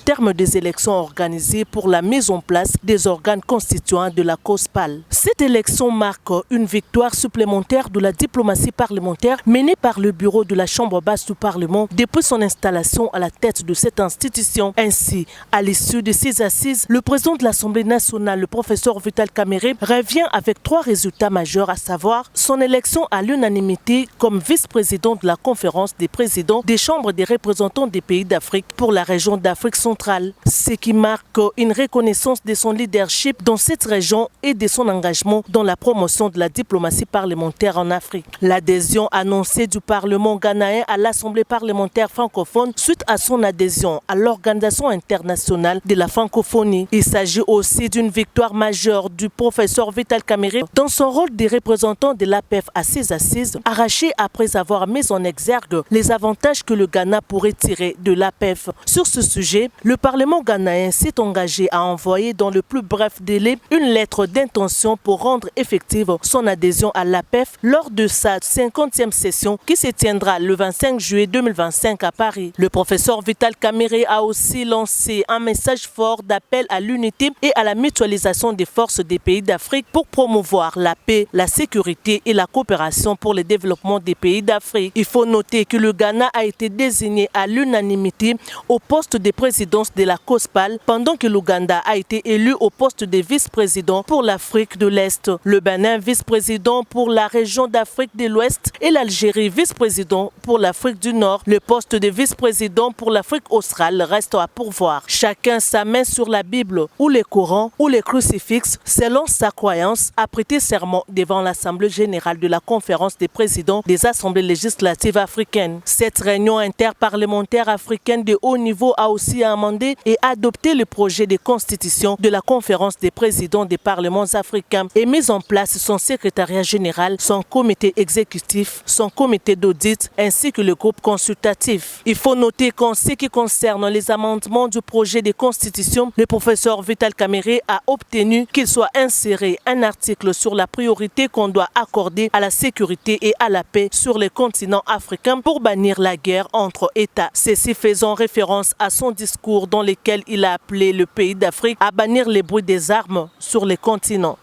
terme des élections organisées pour la mise en place des organes constituants de la COSPAL. Cette élection marque une victoire supplémentaire de la diplomatie parlementaire menée par le bureau de la Chambre basse du Parlement depuis son installation à la tête de cette institution. Ainsi, à l'issue de ces assises, le président de l'Assemblée nationale, le professeur Vital Kamerhe, revient avec 3 résultats majeurs, à savoir son élection à l'unanimité comme vice-président de la conférence des présidents des chambres des représentants des pays d'Afrique pour la région d'Afrique centrale, ce qui marque une reconnaissance de son leadership dans cette région et de son engagement dans la promotion de la diplomatie parlementaire en Afrique. L'adhésion annoncée du Parlement ghanéen à l'Assemblée parlementaire francophone suite à son adhésion à l'Organisation internationale de la francophonie. Il s'agit aussi d'une victoire majeure du professeur Vital Kamerhe dans son rôle de représentant de l'APF à ces assises, arraché après avoir mis en exergue les avantages que le Ghana pourrait tirer de l'APF. Sur ce sujet, le Parlement ghanéen s'est engagé à envoyer dans le plus bref délai une lettre d'intention pour rendre effective son adhésion à l'APF lors de sa 50e session qui se tiendra le 25 juillet 2025 à Paris. Le professeur Vital Kamerhe a aussi lancé un message fort d'appel à l'unité et à la mutualisation des forces des pays d'Afrique pour promouvoir la paix, la sécurité et la coopération pour le développement des pays d'Afrique. Il faut noter que le Ghana a été désigné à l'unanimité au poste de présidence de la COSPAL, pendant que l'Ouganda a été élu au poste de vice-président pour l'Afrique de l'Est, le Bénin vice-président pour la région d'Afrique de l'Ouest et l'Algérie vice-président pour l'Afrique du Nord. Le poste de vice-président pour l'Afrique australe reste à pourvoir. Chacun sa main sur la Bible ou les Corans ou les crucifixes selon sa croyance, a prêté serment devant l'Assemblée générale de la conférence des présidents des assemblées législatives africaines. Cette réunion interparlementaire africaine de haut niveau a aussi amendé et adopté le projet de constitution de la conférence des présidents des parlements africains et mis en place son secrétariat général, son comité exécutif, son comité d'audit ainsi que le groupe consultatif. Il faut noter qu'en ce qui concerne les amendements du projet de constitution, le professeur Vital Kamerhe a obtenu qu'il soit inséré un article sur la priorité qu'on doit accorder à la sécurité et à la paix sur le continent africain pour bannir la guerre entre États. Ceci faisant référence à son discours dans lequel il a appelé le pays d'Afrique à bannir les bruits des armes sur le continent.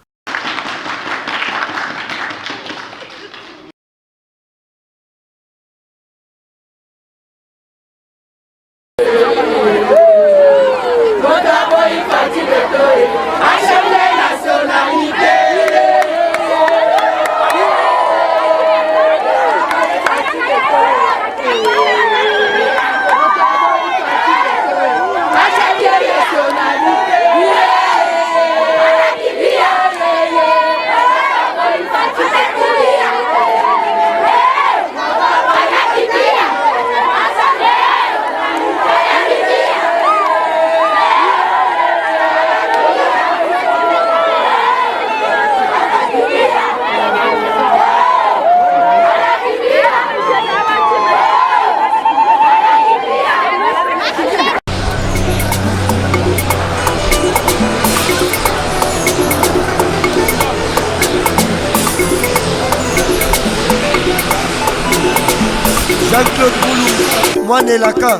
Jean-Claude Boulou, Moine Laka,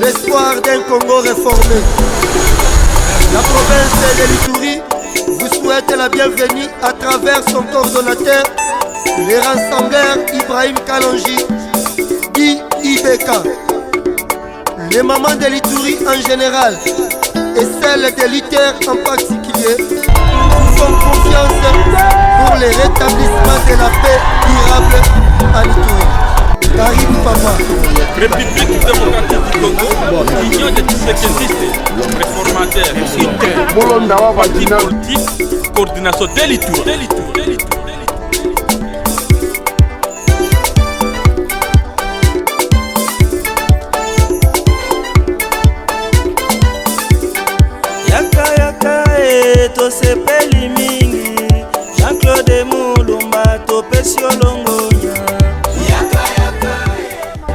l'espoir d'un Congo réformé. La province de l'Ituri vous souhaite la bienvenue à travers son coordonnateur, les rassembleurs Ibrahim Kalonji, IBK. Les mamans de l'Ituri en général et celles de l'ITER en particulier vous font confiance pour le rétablissement de la paix durable en Ituri. Karim Papa. République démocratique du Congo, Union des Tshisekendistes, réformateurs, parti politique, coordination de l'Ituri. Tosepeli mingi Jean-Claude Mulumba topesi olongonya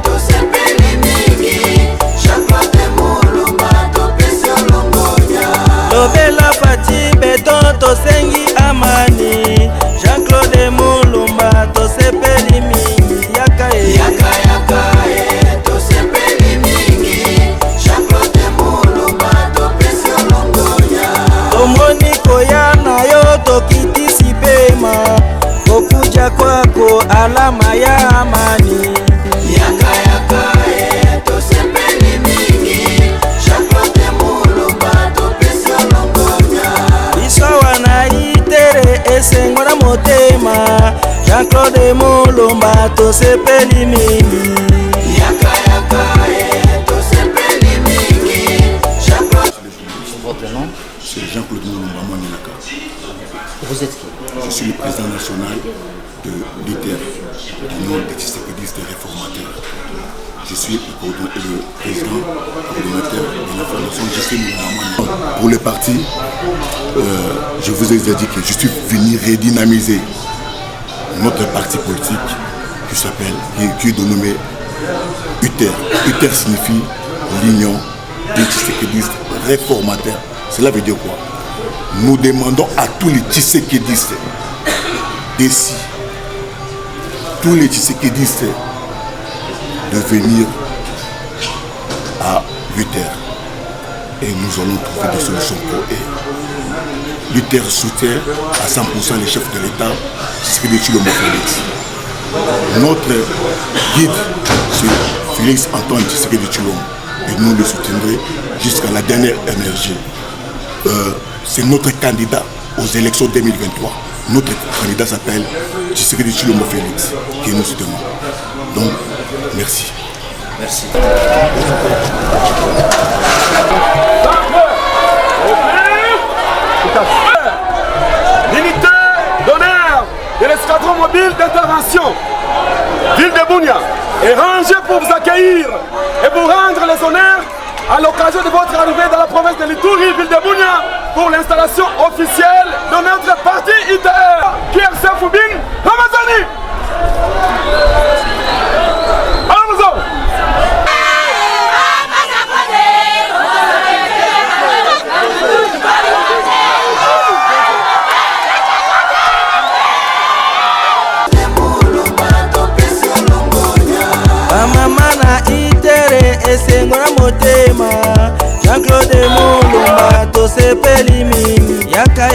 tosepeli mingi Jean-Claude Mulumba topesi olongonya lobela pati beton tosengi amani Jean-Claude Mulumba tosepeli mingi yaka tosepeli mingi Jean-Claude alama ya amani. Yaka yaka tosepeli mingi, Jean-Claude Mulumba topesi olongonya. Biso wana itere esengo na motema, Jean-Claude Mulumba tosepeli mingi. Yaka yaka tosepeli mingi, Jean-Claude. Votre nom? C'est Jean-Claude Mulumba Mwanelaka. Vous êtes qui? Je suis le président national de l'ITER, l'Union des Tshisekédistes réformateurs. Je suis le président coordonnateur de la fondation Justin Mulumba. Pour le parti, je vous ai dit que je suis venu redynamiser notre parti politique qui est dénommé UTER. UTER signifie l'Union des Tshisekédistes réformateurs. Cela veut dire quoi? Nous demandons à tous les Tshisekédistes d'ici, tous les Tshisekédistes de venir à l'UTER et nous allons trouver des solutions pour eux. L'UTER soutient à 100% les chefs de l'État, Tshisekedi Tshilombo Félix. Notre guide, c'est Félix Antoine Tshisekedi Tshilombo et nous le soutiendrons jusqu'à la dernière énergie. C'est notre candidat aux élections 2023. Notre candidat s'appelle Tshisekedi Tshilombo Félix, qui nous soutenons. Donc, merci. Merci. L'unité d'honneur de l'escadron mobile d'intervention, ville de Bunia, est rangée pour vous accueillir et vous rendre les honneurs à l'occasion de votre arrivée dans la province de l'Ituri, ville de Bunia, pour l'installation officielle de notre parti ITER, Pierre Foubine Ramazani. Allons-y. Bamama na itere esengo na motema, Jean-Claude Mulumba tosepeli mingi. Yaka